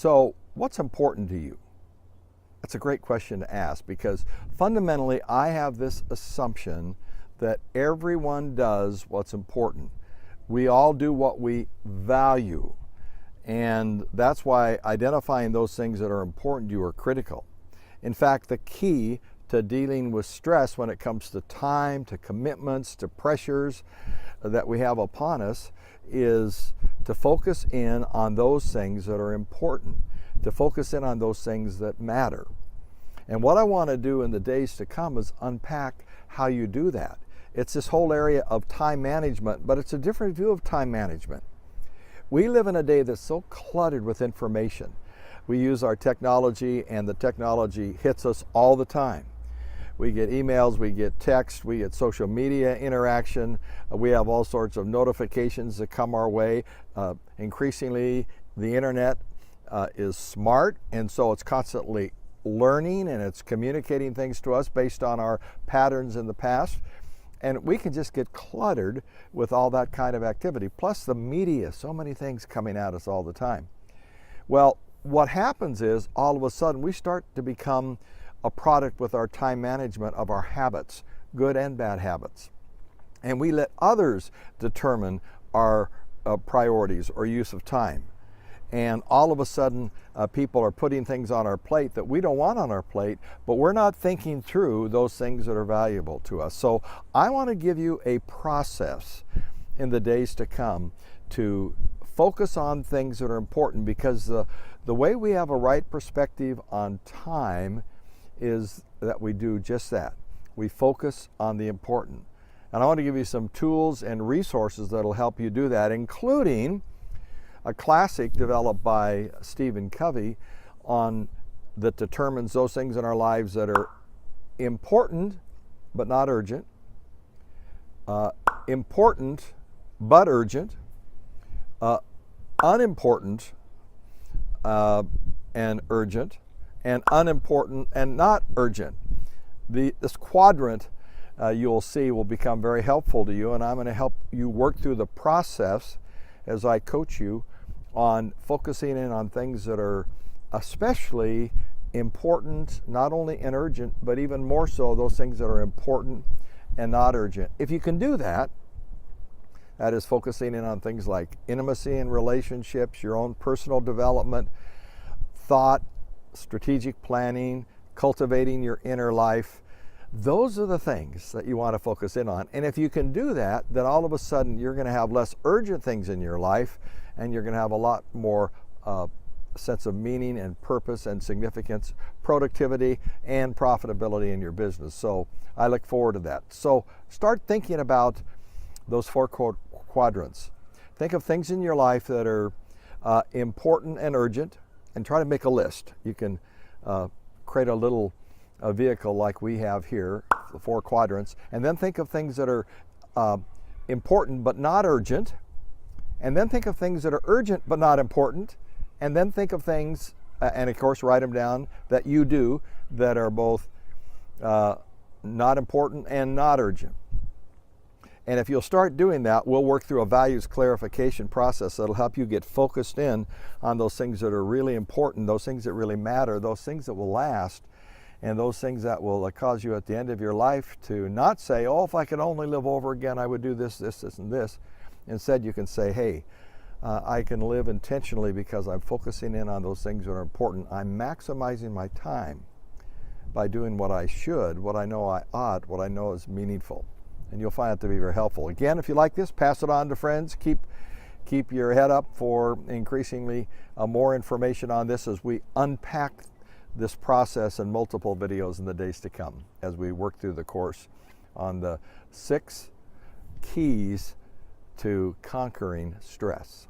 So what's important to you? That's a great question to ask, because fundamentally I have this assumption that everyone does what's important. We all do what we value. And that's why identifying those things that are important to you are critical. In fact, the key to dealing with stress when it comes to time, to commitments, to pressures that we have upon us is to focus in on those things that are important, to focus in on those things that matter. And what I want to do in the days to come is unpack how you do that. It's this whole area of time management, but it's a different view of time management. We live in a day that's so cluttered with information. We use our technology, and the technology hits us all the time. We get emails, we get text, we get social media interaction, we have all sorts of notifications that come our way. Increasingly, the internet is smart, and so it's constantly learning and it's communicating things to us based on our patterns in the past. And we can just get cluttered with all that kind of activity. Plus the media, so many things coming at us all the time. Well, what happens is all of a sudden we start to become a product with our time management of our habits, good and bad habits. And we let others determine our priorities or use of time. And all of a sudden, people are putting things on our plate that we don't want on our plate, but we're not thinking through those things that are valuable to us. So I want to give you a process in the days to come to focus on things that are important, because the way we have a right perspective on time is that we do just that. We focus on the important. And I want to give you some tools and resources that will help you do that, including a classic developed by Stephen Covey that determines those things in our lives that are important but not urgent, important but urgent, unimportant and urgent, and unimportant and not urgent. This quadrant you'll see will become very helpful to you, and I'm going to help you work through the process as I coach you on focusing in on things that are especially important, not only and urgent, but even more so those things that are important and not urgent. If you can do that, that is focusing in on things like intimacy and relationships, your own personal development, thought, strategic planning, cultivating your inner life. Those are the things that you want to focus in on. And if you can do that, then all of a sudden you're going to have less urgent things in your life, and you're going to have a lot more sense of meaning and purpose and significance, productivity and profitability in your business. So I look forward to that. So start thinking about those four quadrants. Think of things in your life that are important and urgent, and try to make a list. You can create a little vehicle like we have here, the four quadrants, and then think of things that are important but not urgent, and then think of things that are urgent but not important, and then think of things, and of course write them down, that you do that are both not important and not urgent. And if you'll start doing that, we'll work through a values clarification process that'll help you get focused in on those things that are really important, those things that really matter, those things that will last, and those things that will cause you at the end of your life to not say, oh, if I could only live over again, I would do this, this, this, and this. Instead, you can say, hey, I can live intentionally because I'm focusing in on those things that are important. I'm maximizing my time by doing what I should, what I know I ought, what I know is meaningful. And you'll find it to be very helpful. Again, if you like this, pass it on to friends. Keep your head up for increasingly more information on this as we unpack this process in multiple videos in the days to come as we work through the course on the 6 keys to conquering stress.